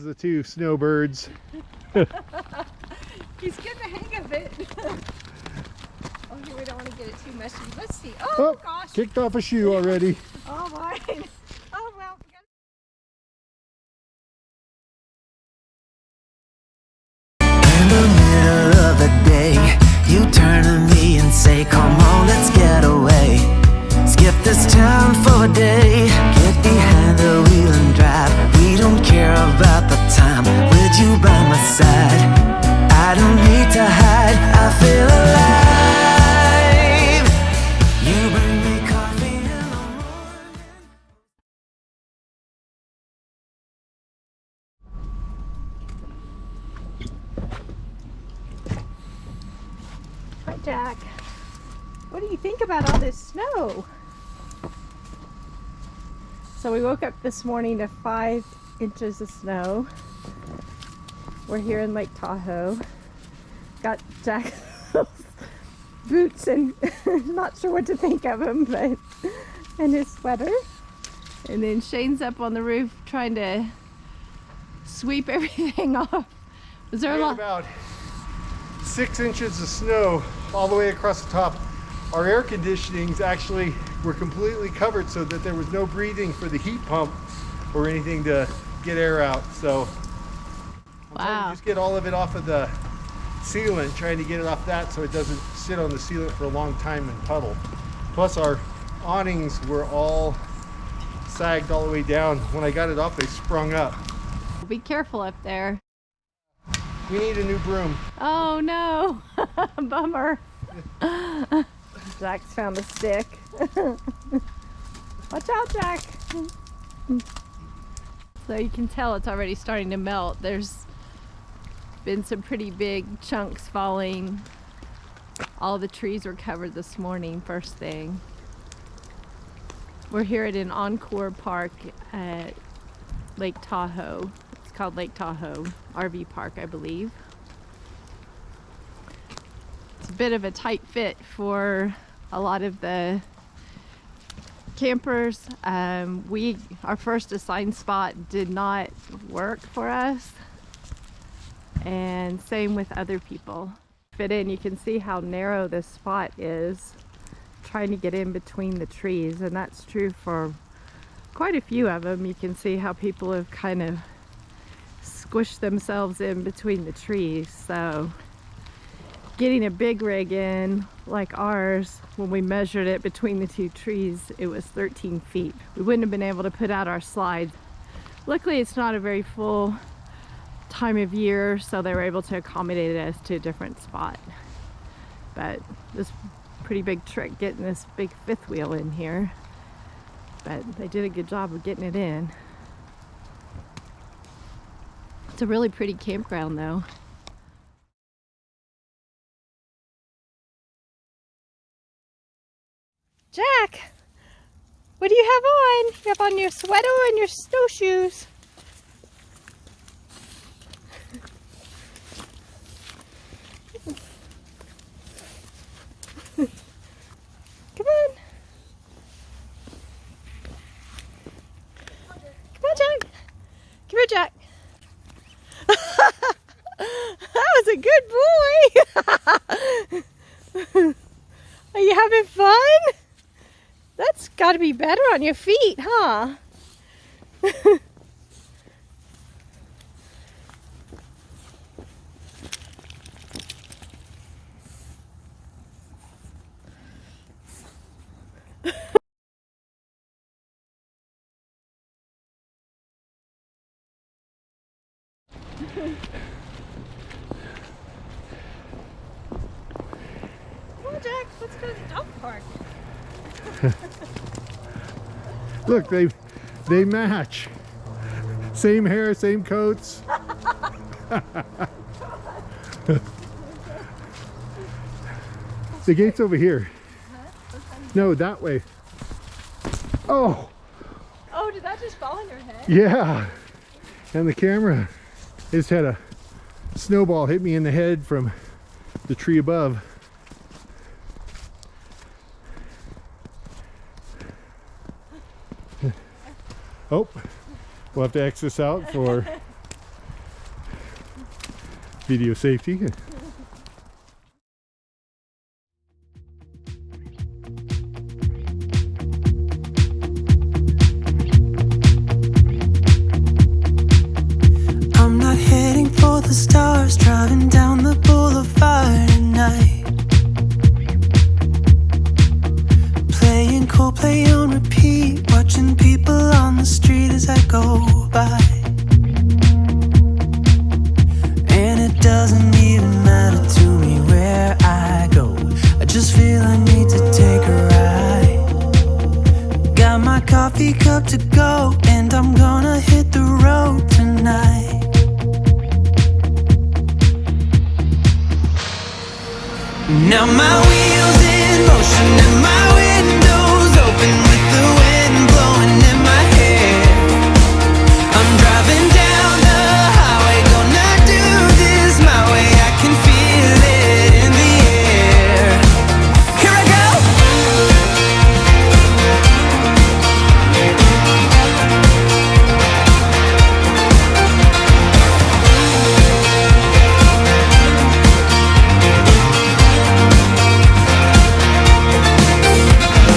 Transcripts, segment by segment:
the two snowbirds. He's getting the hang of it. Oh, here, we don't want to get it too mushy. Let's see. Oh, gosh. Kicked off a shoe already. Oh, mine. Oh, well. In the middle of the day, you turn to me and say, come on, let's get away. Skip this town for a day. Get behind the wheel and drive. We don't care about the time with you by my side. I don't need to hide, I feel alive. You bring me coffee in the morning. Hi, Jack. What do you think about all this snow? So we woke up this morning to 5 inches of snow. We're here in Lake Tahoe. Got Jack's boots and not sure what to think of him, but and his sweater. And then Shane's up on the roof trying to sweep everything off. Was there a lot? About 6 inches of snow all the way across the top. Our air conditionings actually were completely covered so that there was no breathing for the heat pump or anything to get air out. So I'm trying to just get all of it off of the sealant, trying to get it off that so it doesn't sit on the sealant for a long time and puddle. Plus our awnings were all sagged all the way down. When I got it off, they sprung up. Be careful up there. We need a new broom. Oh no, bummer. Jack's found a stick. Watch out, Jack. So you can tell it's already starting to melt. There's been some pretty big chunks falling. All the trees were covered this morning, first thing. We're here at an Encore Park at Lake Tahoe. It's called Lake Tahoe RV Park, I believe. It's a bit of a tight fit for a lot of the campers. Our first assigned spot did not work for us, and same with other people. Fit in, you can see how narrow this spot is, trying to get in between the trees, and that's true for quite a few of them. You can see how people have kind of squished themselves in between the trees. So getting a big rig in like ours, when we measured it between the two trees, it was 13 feet. We wouldn't have been able to put out our slides. Luckily, it's not a very full time of year, so they were able to accommodate us to a different spot. But this pretty big trick getting this big fifth wheel in here, but they did a good job of getting it in. It's a really pretty campground though. Jack, what do you have on? You have on your sweater and your snowshoes. Come on. Come on, Jack. Come here, Jack. That was a good boy. Are you having fun? That's got to be better on your feet, huh? Come on, Jack, let's go to the dog park. Look, they match. Same hair, same coats. The gate's over here. No, that way. Oh! Oh, did that just fall on your head? Yeah. And the camera just had a snowball hit me in the head from the tree above. Oh, we'll have to X this out for video safety. I'm not heading for the stars, driving down the boulevard at night, playing Coldplay on repeat, watching people on the street as I go by. And it doesn't even matter to me where I go, I just feel I need to take a ride. Got my coffee cup to go, and I'm gonna hit the road tonight. Now my wheels in motion and my windows open with the wind blowing in my hair. I'm driving down the highway, gonna do this my way. I can feel it in the air. Here I go.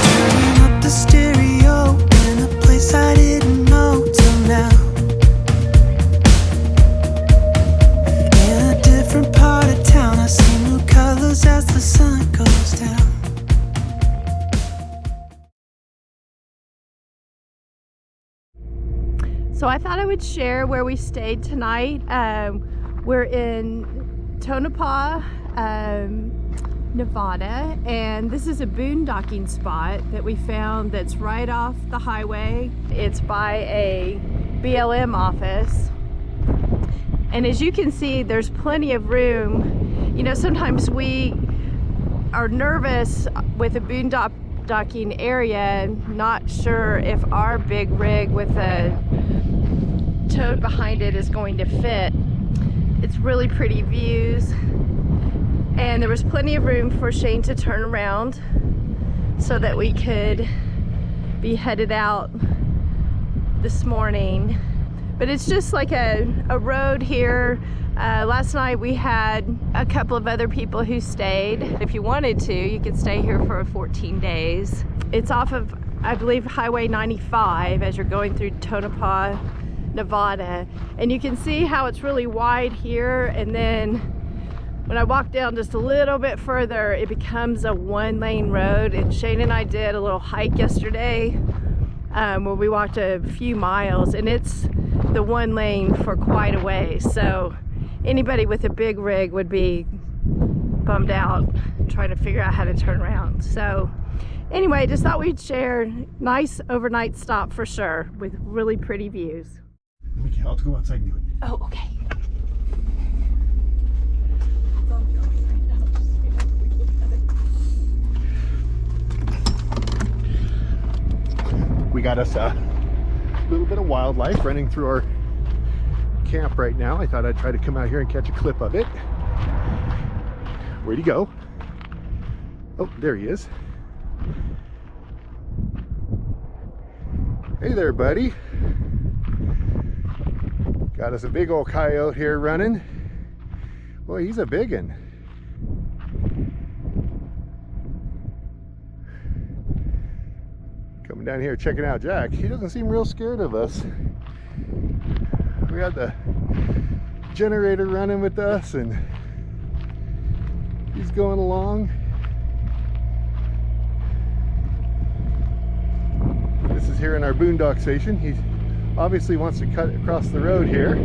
Turning up the stereo in a place I didn't know till now. In a different part of town, I see new colors as the sun goes down. So I thought I would share where we stayed tonight. We're in Tonopah, Nevada, and this is a boondocking spot that we found that's right off the highway. It's by a BLM office. And as you can see, there's plenty of room. You know, sometimes we are nervous with a boondocking area, not sure if our big rig with a tote behind it is going to fit. It's really pretty views, and there was plenty of room for Shane to turn around so that we could be headed out this morning. But it's just like a road here. Last night we had a couple of other people who stayed. If you wanted to, you could stay here for 14 days. It's off of, I believe, Highway 95 as you're going through Tonopah, Nevada. And you can see how it's really wide here, and then when I walk down just a little bit further, it becomes a one-lane road. And Shane and I did a little hike yesterday where we walked a few miles, and it's the one lane for quite a way. So anybody with a big rig would be bummed out trying to figure out how to turn around. So anyway, just thought we'd share. Nice overnight stop for sure, with really pretty views. Okay, I'll go outside and do it. Oh, okay. We got us a little bit of wildlife running through our camp right now. I thought I'd try to come out here and catch a clip of it. Where'd he go? Oh, there he is. Hey there, buddy. Got us a big old coyote here running. Boy, he's a big one. Coming down here checking out Jack. He doesn't seem real scared of us. We got the generator running with us, and he's going along. This is here in our boondock station. He obviously wants to cut across the road here.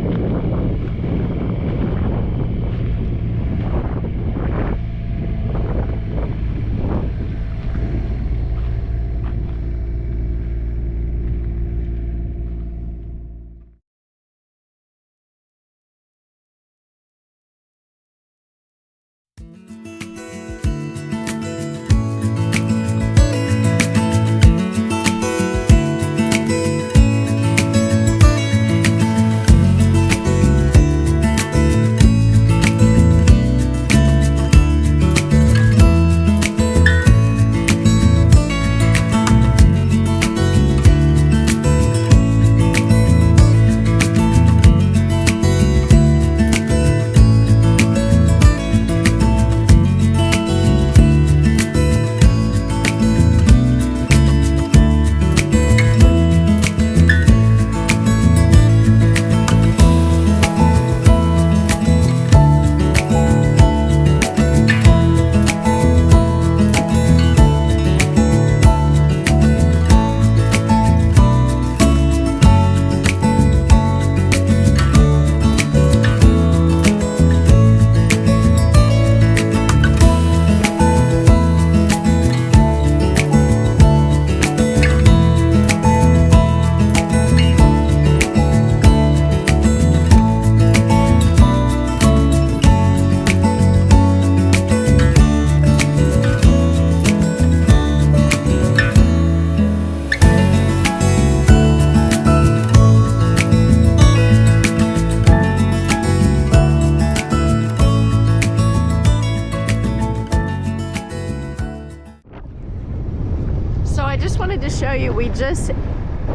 you, we just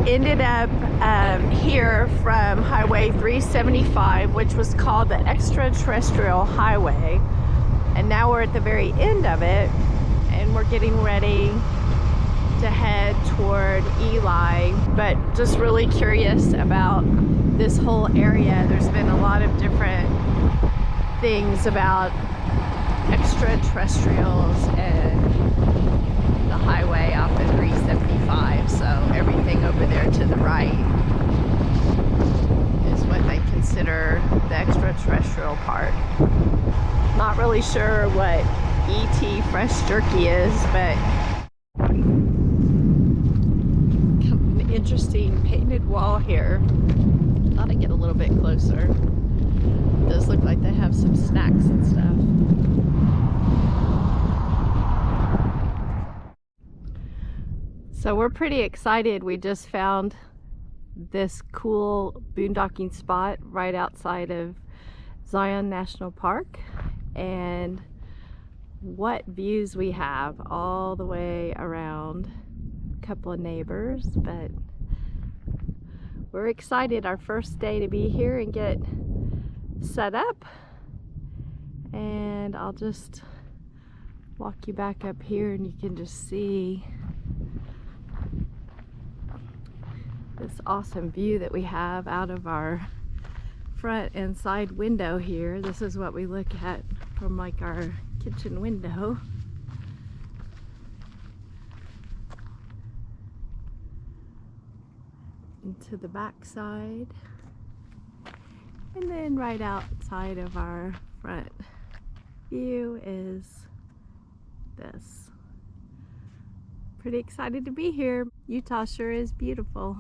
ended up here from Highway 375, which was called the Extraterrestrial Highway. And now we're at the very end of it, and we're getting ready to head toward Eli. But just really curious about this whole area. There's been a lot of different things about extraterrestrials and the highway off of 375. So everything over there to the right is what they consider the extraterrestrial part. Not really sure what ET fresh jerky is, but kind of an interesting painted wall here. Thought I'd get a little bit closer. It does look like they have some snacks and stuff. So we're pretty excited. We just found this cool boondocking spot right outside of Zion National Park, and what views we have all the way around. A couple of neighbors, but we're excited. Our first day to be here and get set up, and I'll just walk you back up here and you can just see this awesome view that we have out of our front and side window here. This is what we look at from like our kitchen window. Into the back side. And then right outside of our front view is this. Pretty excited to be here. Utah sure is beautiful.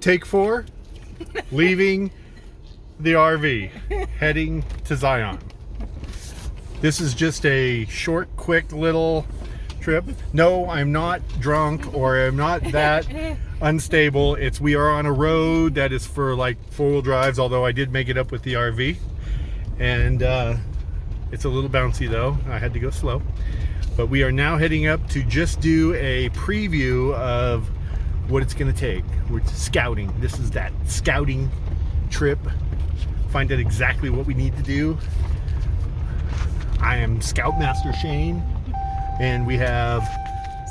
Take 4, leaving the RV, heading to Zion. This is just a short, quick little trip. No, I'm not drunk or I'm not that unstable. We are on a road that is for like 4-wheel drives, although I did make it up with the RV. And it's a little bouncy though. I had to go slow. But we are now heading up to just do a preview of what it's going to take. We're scouting. This is that scouting trip. Find out exactly what we need to do. I am Scoutmaster Shane, and we have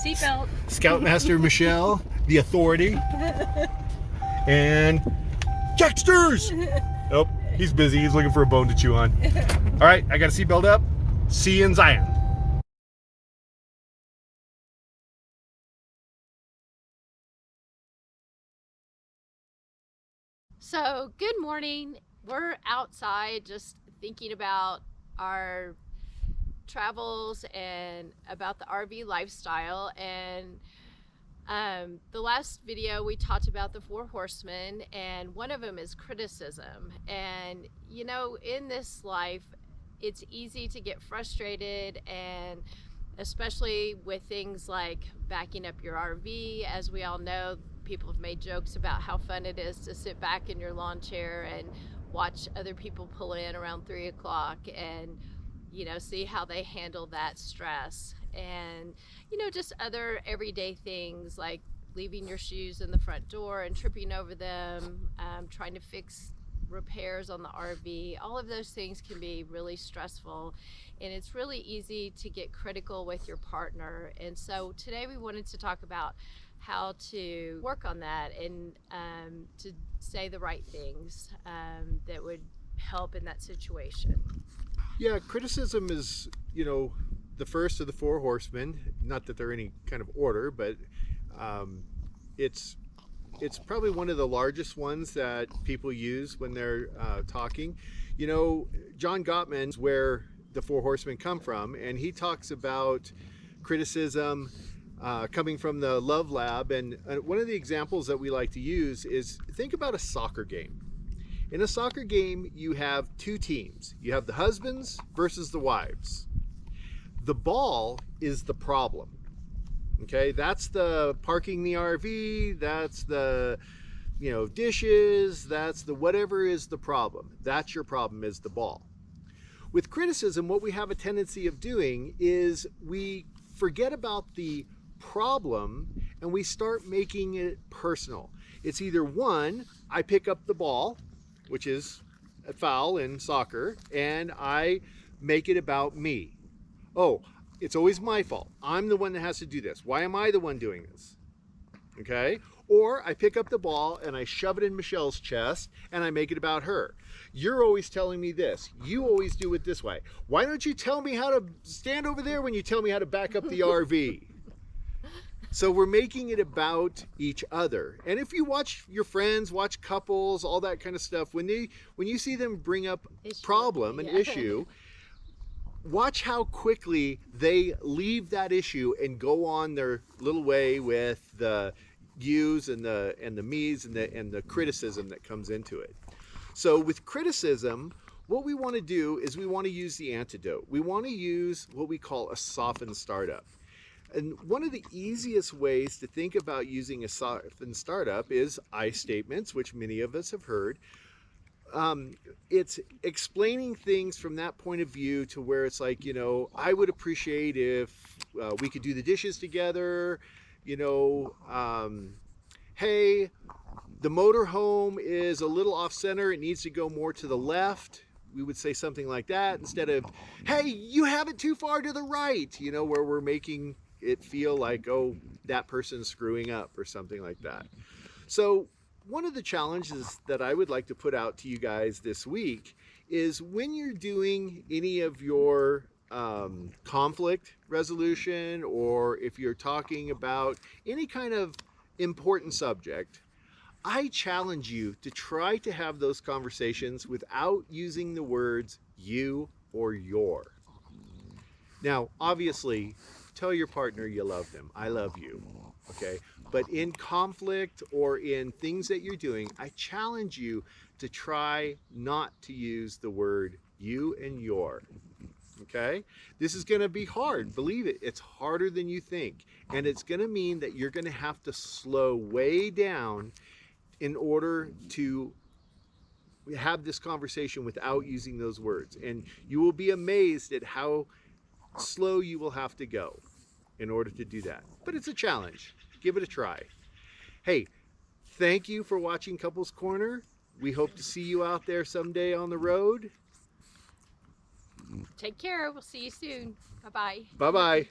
Seatbelt. Scoutmaster Michelle, the authority, and Jacksters. Oh, he's busy. He's looking for a bone to chew on. All right, I got a seatbelt up. See you in Zion. So, good morning. We're outside just thinking about our travels and about the RV lifestyle. And the last video we talked about the 4 horsemen, and one of them is criticism. And you know, in this life, it's easy to get frustrated, and especially with things like backing up your RV. As we all know, people have made jokes about how fun it is to sit back in your lawn chair and watch other people pull in around 3 o'clock and, you know, see how they handle that stress. And, you know, just other everyday things like leaving your shoes in the front door and tripping over them, trying to fix repairs on the RV. All of those things can be really stressful, and it's really easy to get critical with your partner. And so today we wanted to talk about how to work on that and to say the right things that would help in that situation. Yeah, criticism is, you know, the first of the 4 horsemen. Not that they're any kind of order, but it's probably one of the largest ones that people use when they're talking. You know, John Gottman's where the 4 horsemen come from, and he talks about criticism coming from the Love Lab. And one of the examples that we like to use is, think about a soccer game. In a soccer game, you have 2 teams. You have the husbands versus the wives. The ball is the problem. Okay, that's the parking the RV, that's the, you know, dishes, that's the whatever is the problem. That's your problem, is the ball. With criticism, what we have a tendency of doing is we forget about the problem and we start making it personal. It's either one, I pick up the ball, which is a foul in soccer, and I make it about me. Oh, it's always my fault. I'm the one that has to do this. Why am I the one doing this? Okay? Or I pick up the ball and I shove it in Michelle's chest and I make it about her. You're always telling me this. You always do it this way. Why don't you tell me how to stand over there when you tell me how to back up the RV? So we're making it about each other. And if you watch your friends, watch couples, all that kind of stuff, when you see them bring up problem, an issue, watch how quickly they leave that issue and go on their little way with the yous and the me's and the criticism that comes into it. So with criticism, what we want to do is we want to use the antidote. We want to use what we call a softened startup. And one of the easiest ways to think about using a softened startup is I statements, which many of us have heard. It's explaining things from that point of view to where it's like, you know, I would appreciate if we could do the dishes together, you know, hey, the motorhome is a little off center, it needs to go more to the left. We would say something like that instead of, hey, you have it too far to the right, you know, where we're making it feel like, oh, that person's screwing up or something like that. So one of the challenges that I would like to put out to you guys this week is when you're doing any of your conflict resolution, or if you're talking about any kind of important subject, I challenge you to try to have those conversations without using the words you or your. Now, obviously, tell your partner you love them. I love you, okay? But in conflict or in things that you're doing, I challenge you to try not to use the word you and your, okay? This is gonna be hard, believe it. It's harder than you think. And it's gonna mean that you're gonna have to slow way down in order to have this conversation without using those words. And you will be amazed at how slow you will have to go in order to do that. But it's a challenge. Give it a try. Hey, thank you for watching Couples Corner. We hope to see you out there someday on the road. Take care. We'll see you soon. Bye-bye. Bye-bye.